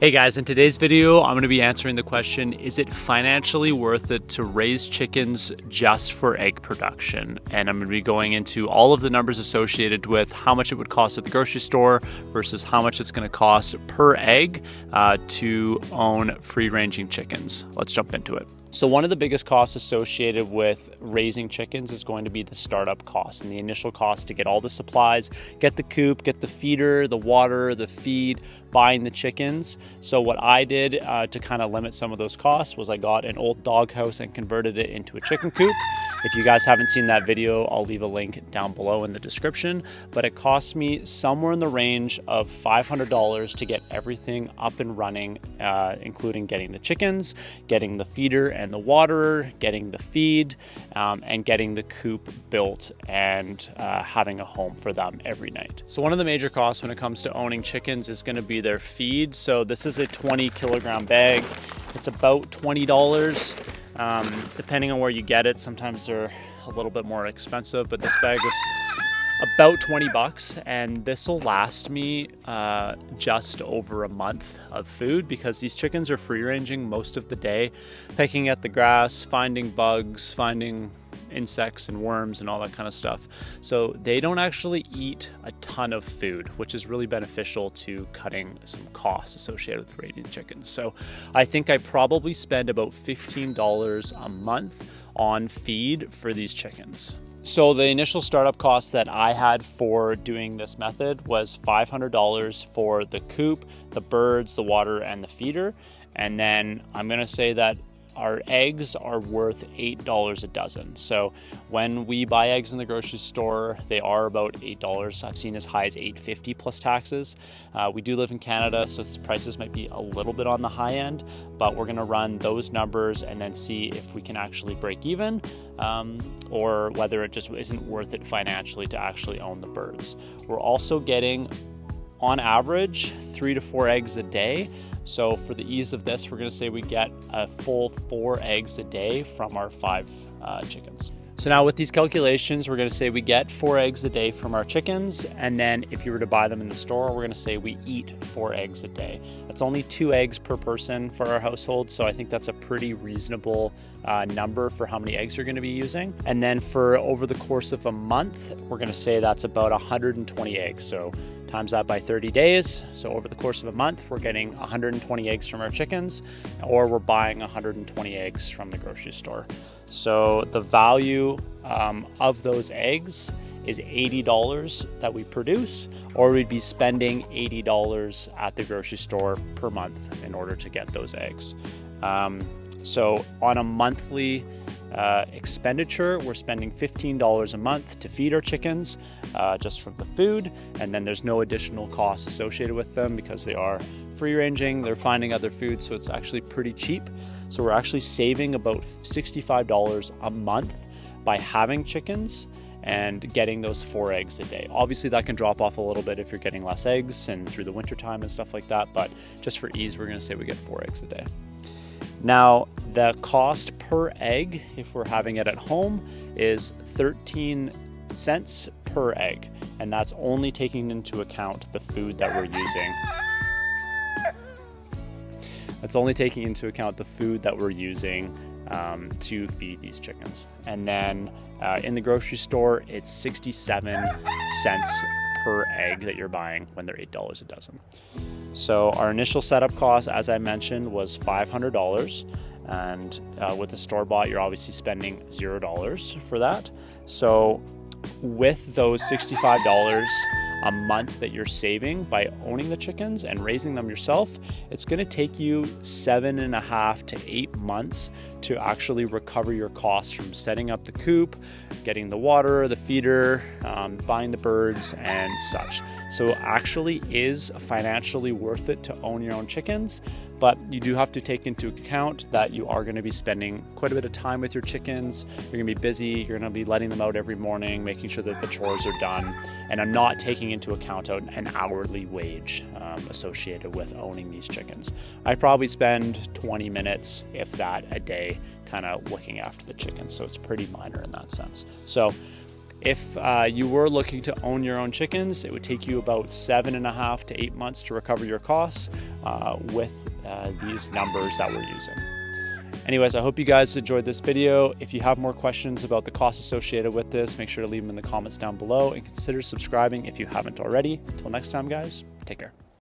Hey guys, in today's video, I'm going to be answering the question, is it financially worth it to raise chickens just for egg production? And I'm going to be going into all of the numbers associated with how much it would cost at the grocery store versus how much it's going to cost per egg to own free-ranging chickens. Let's jump into it. So one of the biggest costs associated with raising chickens is going to be the startup cost and the initial cost to get all the supplies, get the coop, get the feeder, the water, the feed, buying the chickens. So what I did to kind of limit some of those costs was I got an old doghouse and converted it into a chicken coop. If you guys haven't seen that video, I'll leave a link down below in the description, but it cost me somewhere in the range of $500 to get everything up and running, including getting the chickens, getting the feeder and the water, getting the feed, and getting the coop built and having a home for them every night. So one of the major costs when it comes to owning chickens is going to be their feed. So this is a 20 kilogram bag. It's about $20. Depending on where you get it, sometimes they're a little bit more expensive, but this bag was about 20 bucks, and this will last me just over a month of food because these chickens are free ranging most of the day, picking at the grass, finding bugs, finding insects and worms and all that kind of stuff. So they don't actually eat a ton of food, which is really beneficial to cutting some costs associated with raising chickens. So I think I probably spend about $15 a month on feed for these chickens. So the initial startup cost that I had for doing this method was $500 for the coop, the birds, the water, and the feeder. And then I'm gonna say that our eggs are worth $8 a dozen. So when we buy eggs in the grocery store, they are about $8. I've seen as high as $8.50 plus taxes. We do live in Canada, so prices might be a little bit on the high end, but we're gonna run those numbers and then see if we can actually break even or whether it just isn't worth it financially to actually own the birds. We're also getting, on average, 3 to 4 eggs a day. So for the ease of this, we're going to say we get a full 4 eggs a day from our 5 chickens. So now with these calculations, we're going to say we get 4 eggs a day from our chickens. And then if you were to buy them in the store, we're going to say we eat 4 eggs a day. That's only 2 eggs per person for our household. So I think that's a pretty reasonable number for how many eggs you're going to be using. And then for over the course of a month, we're going to say that's about 120 eggs. So times that by 30 days. So over the course of a month, we're getting 120 eggs from our chickens, or we're buying 120 eggs from the grocery store. So the value of those eggs is $80 that we produce, or we'd be spending $80 at the grocery store per month in order to get those eggs. So on a monthly expenditure, we're spending $15 a month to feed our chickens just from the food, and then there's no additional costs associated with them because they are free ranging, they're finding other food, so it's actually pretty cheap. So we're actually saving about $65 a month by having chickens and getting those 4 eggs a day. Obviously that can drop off a little bit if you're getting less eggs and through the winter time and stuff like that, but just for ease, we're gonna say we get 4 eggs a day. Now, the cost per egg, if we're having it at home, is 13 cents per egg. And that's only taking into account the food that we're using. That's only taking into account the food that we're using to feed these chickens. And then in the grocery store, it's 67 cents per egg that you're buying when they're $8 a dozen. So our initial setup cost, as I mentioned, was $500. And with the store-bought, you're obviously spending $0 for that. So with those $65 a month that you're saving by owning the chickens and raising them yourself, it's going to take you 7.5 to 8 months to actually recover your costs from setting up the coop, getting the water, the feeder, buying the birds and such. So actually is financially worth it to own your own chickens, but you do have to take into account that you are going to be spending quite a bit of time with your chickens. You're going to be busy, you're going to be letting them out every morning, making sure that the chores are done, and I'm not taking into account an hourly wage associated with owning these chickens. I probably spend 20 minutes, if that, a day kind of looking after the chickens, so it's pretty minor in that sense. So If you were looking to own your own chickens, it would take you about 7.5 to 8 months to recover your costs with these numbers that we're using. Anyways, I hope you guys enjoyed this video. If you have more questions about the costs associated with this, make sure to leave them in the comments down below and consider subscribing if you haven't already. Until next time, guys, take care.